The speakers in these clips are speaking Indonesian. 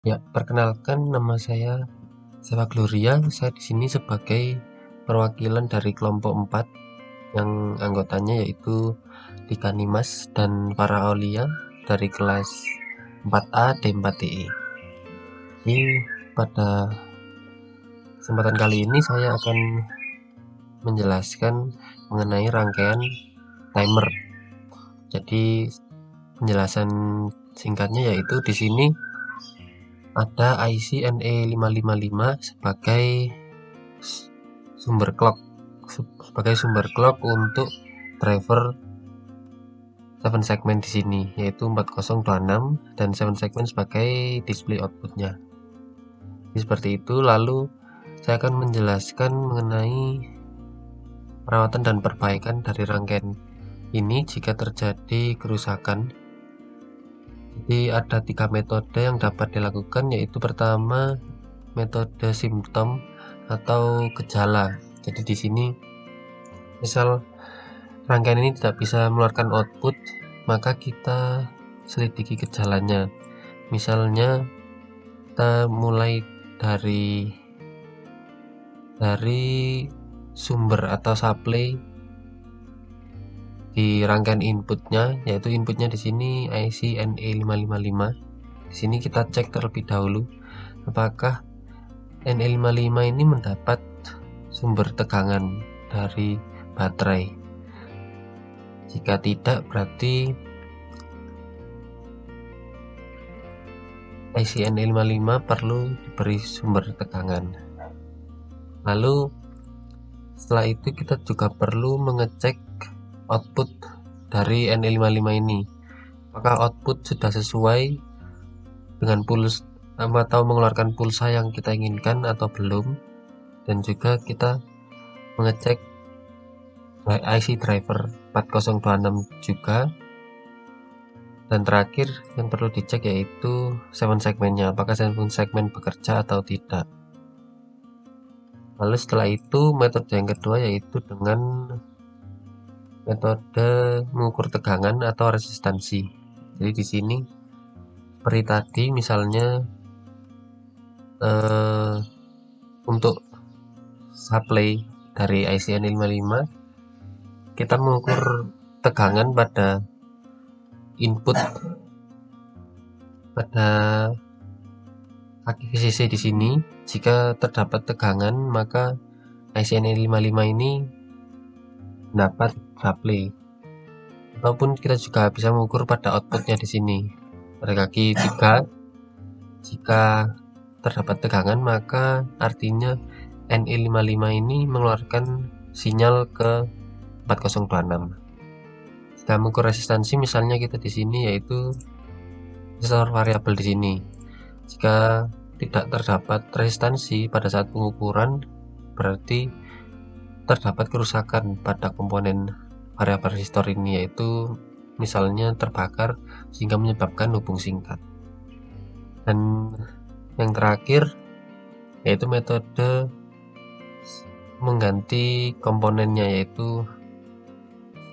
Ya, perkenalkan nama saya Seva Gloria. Saya di sini sebagai perwakilan dari kelompok 4 yang anggotanya yaitu Dika Nimas dan para aulia dari kelas 4A D4TE. Jadi pada kesempatan kali ini saya akan menjelaskan mengenai rangkaian timer. Jadi penjelasan singkatnya yaitu di sini ada IC NE555 sebagai sumber clock untuk driver 7 segmen di sini, yaitu 4026 dan 7 segmen sebagai display outputnya. Jadi seperti itu. Lalu saya akan menjelaskan mengenai perawatan dan perbaikan dari rangkaian ini jika terjadi kerusakan. Jadi ada 3 metode yang dapat dilakukan, yaitu pertama metode simptom atau gejala. Jadi di sini misal rangkaian ini tidak bisa mengeluarkan output, maka kita selidiki gejalanya. Misalnya kita mulai dari sumber atau supply di rangkaian inputnya, yaitu inputnya di sini IC NE555. Di sini kita cek terlebih dahulu apakah NE55 ini mendapat sumber tegangan dari baterai. Jika tidak, berarti IC NE55 perlu diberi sumber tegangan. Lalu setelah itu kita juga perlu mengecek output dari NE55 ini, apakah output sudah sesuai dengan pulsa atau mengeluarkan pulsa yang kita inginkan atau belum. Dan juga kita mengecek IC driver 4026 juga. Dan terakhir yang perlu dicek yaitu 7 segmennya, apakah 7 segmen bekerja atau tidak. Lalu setelah itu metode yang kedua yaitu dengan metode mengukur tegangan atau resistansi. Jadi di sini seperti tadi, misalnya untuk supply dari IC NE55 kita mengukur tegangan pada input pada kaki VCC di sini. Jika terdapat tegangan, maka IC NE55 ini dapat supply. Ataupun kita juga bisa mengukur pada outputnya di sini pada kaki 3. Jika terdapat tegangan, maka artinya NE55 ini mengeluarkan sinyal ke 4026. Jika mengukur resistansi, misalnya kita di sini yaitu resistor variabel di sini. Jika tidak terdapat resistansi pada saat pengukuran, berarti terdapat kerusakan pada komponen variabel resistor ini, yaitu misalnya terbakar sehingga menyebabkan hubung singkat. Dan yang terakhir yaitu metode mengganti komponennya, yaitu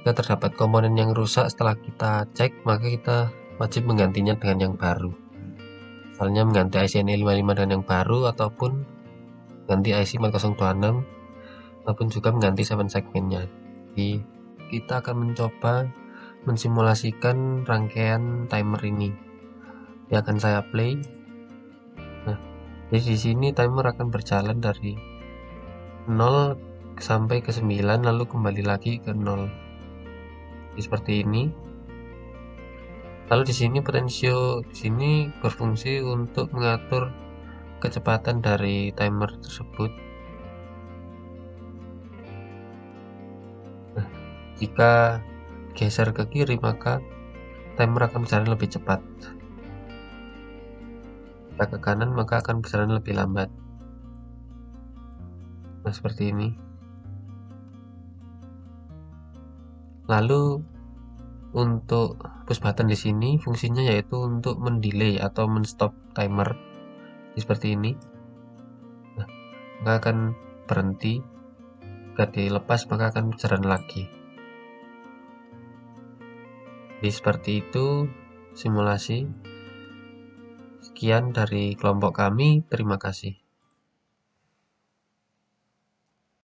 jika terdapat komponen yang rusak setelah kita cek, maka kita wajib menggantinya dengan yang baru. Misalnya mengganti IC NE55 dengan yang baru, ataupun ganti IC 4026, ataupun juga mengganti 7 segmennya. Jadi kita akan mencoba mensimulasikan rangkaian timer ini. Yang akan saya play. Nah, jadi di sini timer akan berjalan dari 0 sampai ke 9, lalu kembali lagi ke 0. Jadi seperti ini. Lalu di sini potensio di sini berfungsi untuk mengatur kecepatan dari timer tersebut. Nah, jika geser ke kiri, maka timer akan berjalan lebih cepat. Jika ke kanan, maka akan berjalan lebih lambat. Nah, seperti ini. Lalu untuk push button di sini fungsinya yaitu untuk mendelay atau menstop timer. Seperti ini. Nah, maka akan berhenti. Jika dilepas, maka akan berjalan lagi. Jadi seperti itu simulasi. Sekian dari kelompok kami, terima kasih.